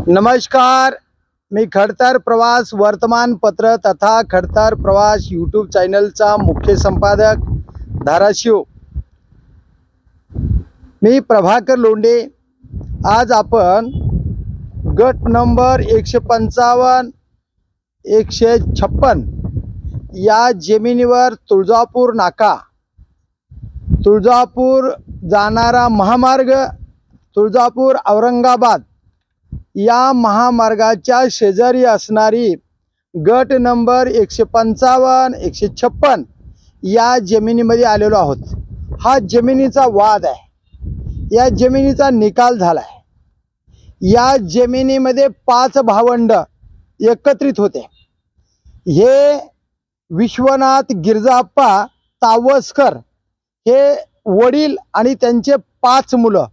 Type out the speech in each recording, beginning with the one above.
नमस्कार, मी खडतर प्रवास वर्तमानपत्र तथा खडतर प्रवास यूट्यूब चॅनलचा मुख्य संपादक धाराशिव। मी प्रभाकर लोंढे। आज आपण गट नंबर 155 156 या जमिनीवर तुळजापूर नाका, तुळजापूर जाणारा महामार्ग, तुळजापूर औरंगाबाद या महामार्गाच्या शेजारी असणारी गट नंबर 155 156 या जमिनीमध्ये आलेलो आहोत। हा जमिनीचा वाद आहे, या जमिनीचा निकाल झाला आहे। या जमिनीमध्ये 5 भावंड एकत्रित होते। हे विश्वनाथ गिरजाप्पा तावसकर हे वडील आणि त्यांचे 5 मुलं,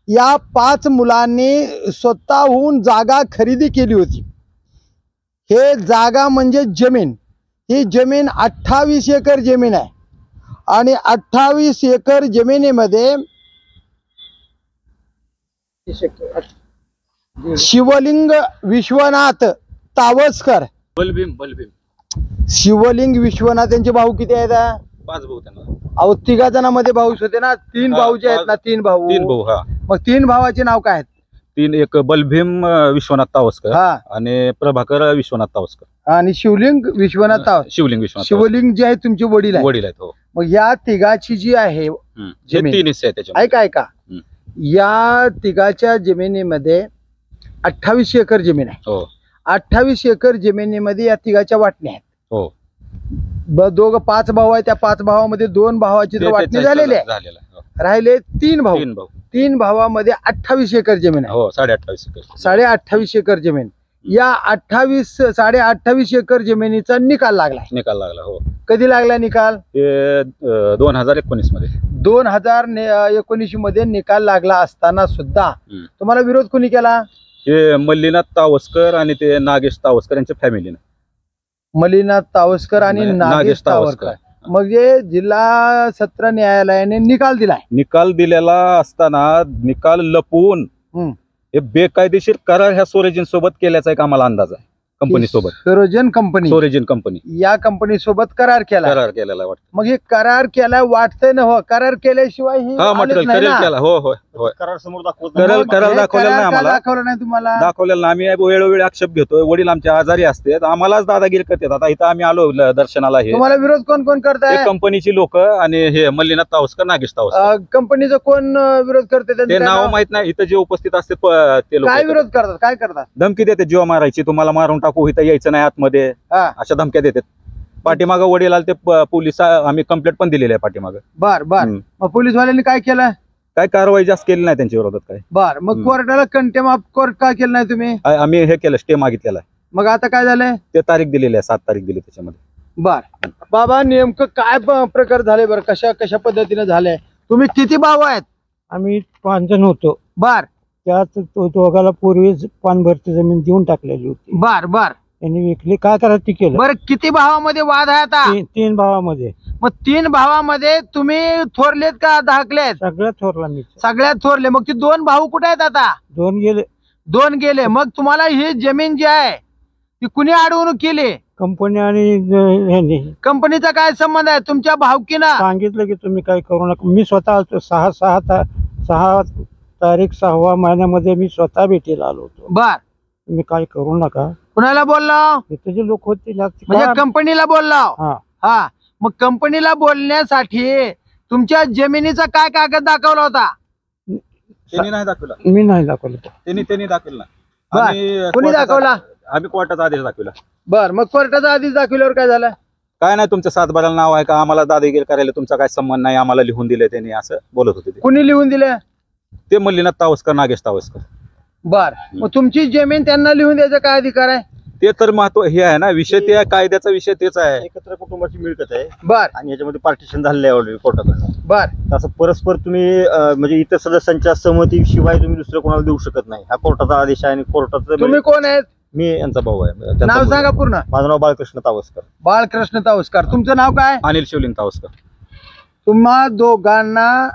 या 5 मुलांनी स्वतःहून जागा खरेदी केली होती। हे जागा म्हणजे जमीन, ही जमीन 28 एकर जमीन आहे आणि 28 एकर जमिनीमध्ये शिवलिंग विश्वनाथ तावसकर, शिवलिंग विश्वनाथ यांचे भाऊ किती आहेत? 5 भाऊ त्यांना। अहो 3 जणांमध्ये भाऊ होते ना, 3 भाऊ जे आहेत ना, 3 भाऊ। 3 भाऊ, हा। मग 3 भावाचे नाव काय आहेत? 3, एक बलभीम विश्वनाथ तावसकर आणि प्रभाकर विश्वनाथ तावसकर आणि शिवलिंग विश्वनाथ तावसकर। शिवलिंग विश्वनाथ शिवलिंग जे आहे तुमचे वडील आहेत हो। मग या तिघाची जी आहे जमीन, 3 हिस्से आहेत त्याच्यामध्ये। ऐका या तिघाच्या जमिनीमध्ये 28 एकर जमीन आहे हो। 28 एकर जमिनीमध्ये या तिघाच्या वाटण्या आहेत हो। दोघं 5 भाऊ आहेत, त्या 5 भावामध्ये 2 भावाची वाटणी झालेली आहे, राहिले 3 भाऊ। 3 भावामध्ये 28 एकर जमीन आहे हो। 28.5 एकर, 28.5 एकर जमीन। या 28 एकर जमिनीचा निकाल लागला हो। कधी लागला निकाल? 2019 मध्ये। 2019 मध्ये निकाल लागला असताना सुद्धा तुम्हाला विरोध कोणी केला? हे मल्लीनाथ तावसकर आणि ते नागेश तावसकर यांच्या फॅमिलीने। मल्लीनाथ तावसकर आणि नागेश तावसकर। मग जे जिल्हा सत्र न्यायालयाने निकाल दिलाय, निकाल दिलेला असताना निकाल लपवून हे बेकायदेशीर करार ह्या सोरेजिन सोबत केल्याचा एक आम्हाला अंदाज आहे। कंपनी सोबत, सोरेजिन कंपनी या कंपनी सोबत करार केलेला वाटतं। मग हे करार केला वाटतंय ना हो, करार केल्याशिवाय करार समोर दाखवलं नाही तुम्हाला? दाखवलेलं आम्ही वेळोवेळी आक्षेप घेतोय। वडील आमचे आजारी असतात, आम्हालाच दादागिरी करतात। आता इथं आम्ही आलो दर्शनाला। हे तुम्हाला विरोध कोण कोण करताय? कंपनीची लोक आणि हे मल्लीनाथ तावसकर, नागेश तावसकर। कंपनीचं कोण विरोध करते ते नाव माहित नाही, इथं जे उपस्थित असते ते लोक काय विरोध करतात, काय करतात? धमकी देते, जीव मारायची, तुम्हाला मारून टाकू, इथं यायचं नाही आतमध्ये, अशा धमक्या देतात। पाठीमागं वडील आले, ते पोलीस आम्ही कंप्लेंट पण दिलेली आहे पाठीमागं। बर मग पोलीसवाल्यांनी काय केलं? काय कारवाई जास्त केली नाही त्यांच्या विरोधात काय। मग कोर्टाला कंटेम ऑफ कोर्ट का केलं नाही तुम्ही? आम्ही हे केलं, स्टे मागितलेला आहे। मग आता काय झालंय? ते तारीख दिलेली आहे, 7 तारीख दिली त्याच्यामध्ये। बाबा नेमकं काय प्रकार झाले बरं, कशा पद्धतीने झालंय? तुम्ही किती भाऊ आहेत? आम्ही 5 जण होतो। त्यात दोघाला पूर्वीच पानभरती जमीन देऊन टाकलेली होती। त्यांनी विकली, काय करायचं ते केलं। बरं किती भावामध्ये वाद आहे आता? 3 भावामध्ये। मग 3 भावामध्ये तुम्ही थोरलेत का धाकलेत? सगळ्यात थोरला मी। सगळ्यात थोरले। मग ती 2 भाऊ कुठे आहेत आता? 2 गेले। मग तुम्हाला ही जमीन जी आहे ती कुणी अडवणूक केली? कंपनी आणि कंपनीचा काय संबंध आहे? तुमच्या भावकीनं सांगितलं की तुम्ही काय करू नका। मी स्वतः 6 तारीख 6व्या महिन्यामध्ये मी स्वतः भेटीला आलो होतो। तुम्ही काय करू नका। कुणाला बोलला? इथे जे लोक होते म्हणजे कंपनीला बोलला? मग कंपनीला बोलण्यासाठी तुमच्या जमिनीचा काय कागद दाखवला होता? त्यांनी नाही दाखवला। मी नाही दाखवलं, त्यांनी दाखवला। कोणी दाखवला? आम्ही कोर्टाचा आदेश दाखवला। मग कोर्टाचा आदेश दाखवल्यावर काय झालं? काय नाही, तुमचं 7 बाराला नाव आहे का, आम्हाला दादागिरी करायला तुमचा काय संबंध नाही, आम्हाला लिहून दिले त्यांनी, असं बोलत होते। कुणी लिहून दिलं? ते मल्लीनाथ तावसकर, नागेश तावसकर। मग तुमची जमीन त्यांना लिहून द्यायचा काय अधिकार आहे? ते तर महत्व हे आहे ना, विषय ते कायद्याचा विषय तेच आहे। एकत्र कुटुंबाची मिळकत आहे आणि याच्यामध्ये पार्टिशन झालेलं आहे ऑलरेडी कोर्टाकडून। तसं परस्पर तुम्ही म्हणजे इतर सदस्यांच्या सहमतीशिवाय तुम्ही दुसरं कोणाला देऊ शकत नाही, हा कोर्टाचा आदेश आहे। आणि कोर्टाचं तुम्ही कोण आहेत? मी यांचा भाऊ आहे। नाव सांगा पूर्ण। माझं नाव बाळकृष्ण तावसकर। बाळकृष्ण तावसकर। तुमचं नाव काय? अनिल शिवलिंग तावसकर। तुम्हा दोघांना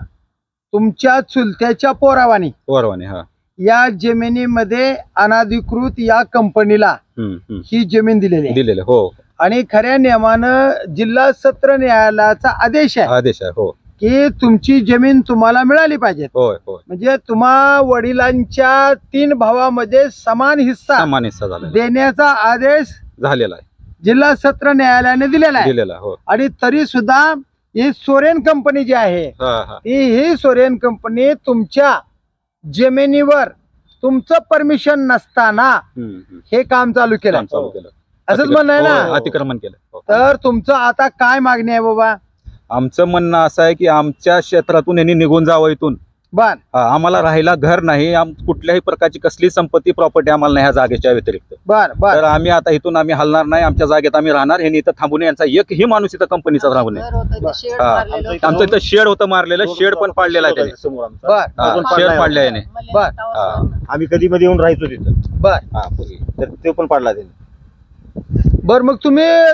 तुमच्या चुलत्याच्या पोरावानी पोरावानी या जमिनीमध्ये अनाधिकृत या कंपनीला ही जमीन दिलेली हो. आणि खऱ्या नियमानं जिल्हा सत्र न्यायालयाचा आदेश आहे हो की तुमची जमीन तुम्हाला मिळाली पाहिजे. होय होय. म्हणजे तुम्हा वडिलांच्या 3 भावामध्ये समान हिस्सा झाला देण्याचा आदेश झालेला आहे, जिल्हा सत्र न्यायालयाने दिलेला आहे. हो. आणि तरी सुद्धा ही सोरेन कंपनी जी आहे ही सोरेन कंपनी तुमच्या जमिनीवर तुमचं परमिशन नसताना हे काम चालू केलं, असंच म्हणणं आहे ना? अतिक्रमण केलं. तर तुमचं आता काय मागणी आहे बाबा? आमचं म्हणणं असं आहे की आमच्या क्षेत्रातून यांनी निघून जावं इथून. बर. आम्हाला राहायला घर नाही, कुठल्याही प्रकारची कसली संपत्ती प्रॉपर्टी आम्हाला नाही ह्या जागेच्या व्यतिरिक्त. बर बर. तर आम्ही आता इथून आम्ही हलणार नाही, आमच्या जागेत आम्ही राहणार. हे इथं थांबून यांचा एकही माणूस इथं कंपनीचा राहू नये. आमचं इथं शेड होतं मारलेलं, शेड पण पाडलेलं आहे त्याने. शेड पाडले याने. बर. आम्ही कधी मध्ये येऊन राहायचो तिथं. बर. तर ते पण पाडला त्याने. बर, मग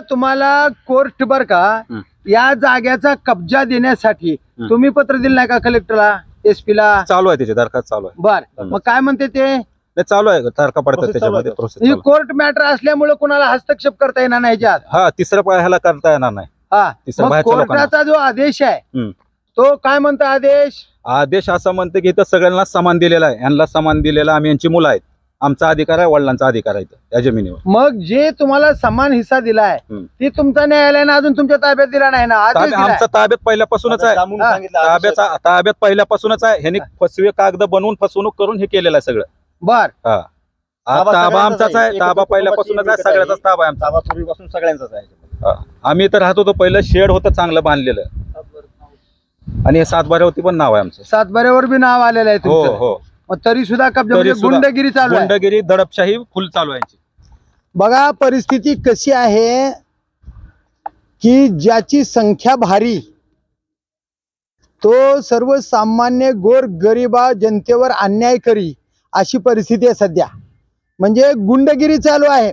तुम्हाला कोर्ट बर का या जागेचा कब्जा देण्यासाठी तुम्ही पत्र दिलं नाही का कलेक्टरला, SP ला? चालू आहे त्याची दरखास्त चालू आहे. बर, मग काय म्हणते ते? चालू आहे, तारखा पडतात त्याच्यामध्ये प्रोसेस. ही कोर्ट मॅटर असल्यामुळे कोणाला हस्तक्षेप करता येणार नाही ह्याच्यात. हा, तिसऱ्या पायाला करता येणार नाही. मग कोर्टाचा जो आदेश आहे तो काय म्हणतो? आदेश असं म्हणते की इथं सगळ्यांना समान दिलेला आहे, यांना समान दिलेला. आम्ही यांची मुलं आहेत, आमचा अधिकार आहे, वडिलांचा अधिकार आहे या जमिनीवर. मग जे तुम्हाला समान हिस्सा दिलाय ती तुमचा न्यायालयाने अजून तुमच्या ताब्यात दिला नाही ना? आमचा ताब्यात पहिल्यापासूनच आहे, ताब्यात पहिल्यापासूनच आहे. ह्यांनी फसवे कागद बनवून फसवणूक करून हे केलेलं आहे सगळं. बर. ताबा आमचाच आहे, ताबा पहिल्यापासूनच आहे, सगळ्याचाच ताबा आहे आमचा. पूर्वीपासून सगळ्यांचाच आहे. आम्ही इथं राहत होतो, पहिलं शेड होतं चांगलं बांधलेलं, आणि हे 712वरती पण नाव आहे आमचं. 712वर बी नाव आलेलं आहे हो तुमचं. हो. तरी सुद्धा कब्जा, म्हणजे गुंडगिरी चालू आहे. गुंडगिरी, दडपशाही फुल चालू आहे. बघा परिस्थिती कशी आहे की ज्याची संख्या भारी तो सर्वसामान्य गोर गरिबा जनतेवर अन्याय करी, अशी परिस्थिती आहे सध्या. म्हणजे गुंडगिरी चालू आहे.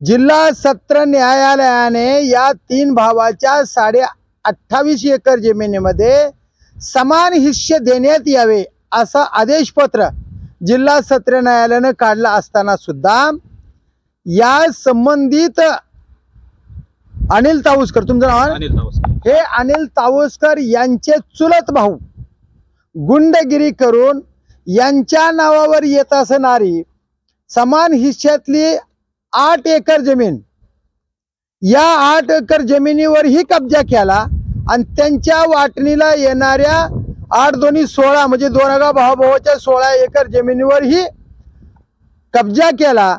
जिल्हा सत्र न्यायालयाने या 3 भावाच्या 28.5 एकर जमिनीमध्ये समान हिस्से देण्यात यावे असं आदेशपत्र जिल्हा सत्र न्यायालयाने काढलं असताना सुद्धा या संबंधित अनिल तावस्कर, तुमचं नाव? हे अनिल तावस्कर यांचे चुलत भाऊ गुंडगिरी करून यांच्या नावावर येत असणारी समान हिस्स्यातली 8 एकर जमीन, या 8 एकर जमिनीवरही कब्जा केला आणि त्यांच्या वाटणीला येणाऱ्या 8 दोन्ही 16 म्हणजे 2 भावाभावाच्या 16 एकर जमिनीवरही कब्जा केला.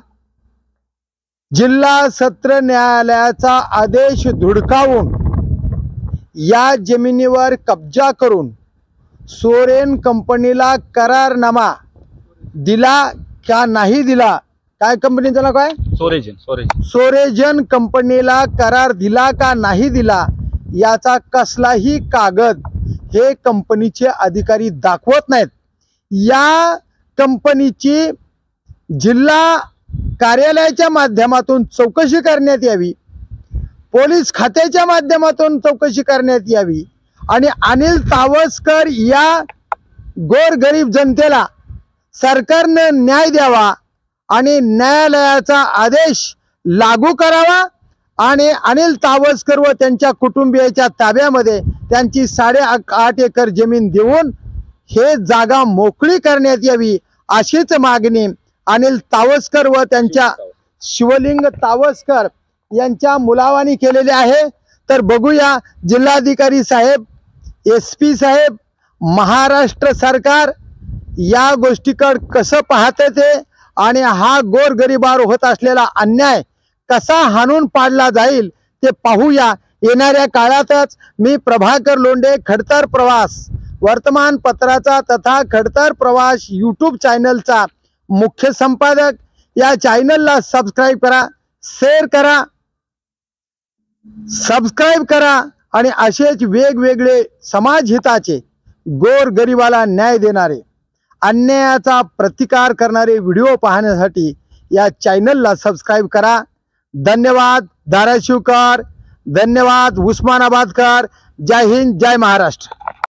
जिल्हा सत्र न्यायालयाचा आदेश धुडकावून या जमिनीवर कब्जा करून सोरेन कंपनीला करारनामा दिला का नाही दिला? काय कंपनीचं नाव काय? सोरेजन कंपनीला करार दिला का नाही दिला याचा कसलाही कागद हे कंपनीचे अधिकारी दाखवत नाहीत. या कंपनीची जिल्हा कार्यालयाच्या माध्यमातून चौकशी करण्यात यावी, पोलीस खात्याच्या माध्यमातून चौकशी करण्यात यावी आणि अनिल तावस्कर या गोरगरीब जनतेला सरकारने न्याय द्यावा आणि न्यायालयाचा आदेश लागू करावा आणि अनिल तावस्कर व त्यांच्या कुटुंबियाच्या ताब्यामध्ये त्यांची 8.5 एकर जमीन देऊन हे जागा मोकळी करण्यात यावी, अशीच मागणी अनिल तावस्कर व त्यांच्या शिवलिंग तावस्कर यांच्या मुलावानी केलेली आहे. तर बघूया जिल्हाधिकारी साहेब, SP साहेब, महाराष्ट्र सरकार या गोष्टीकडे कसं पाहते ते आणि हा गोरगरिबावर होत असलेला अन्याय कसा हाणून पाडला जाईल ते पाहूया. येणाऱ्या काळातच मी प्रभाकर लोंढे, खडतर प्रवास वर्तमानपत्राचा तथा खडतर प्रवास YouTube चॅनलचा मुख्य संपादक. या चॅनलला सबस्क्राईब करा, शेअर करा, सबस्क्राईब करा आणि असेच वेगवेगळे समाजहिताचे, गोरगरिबाला न्याय देणारे, अन्यायाचा प्रतिकार करणारे व्हिडिओ पाहण्यासाठी या चॅनलला सबस्क्राईब करा. धन्यवाद धाराशिवकर, धन्यवाद उस्मानाबादकर. जय हिंद, जय महाराष्ट्र.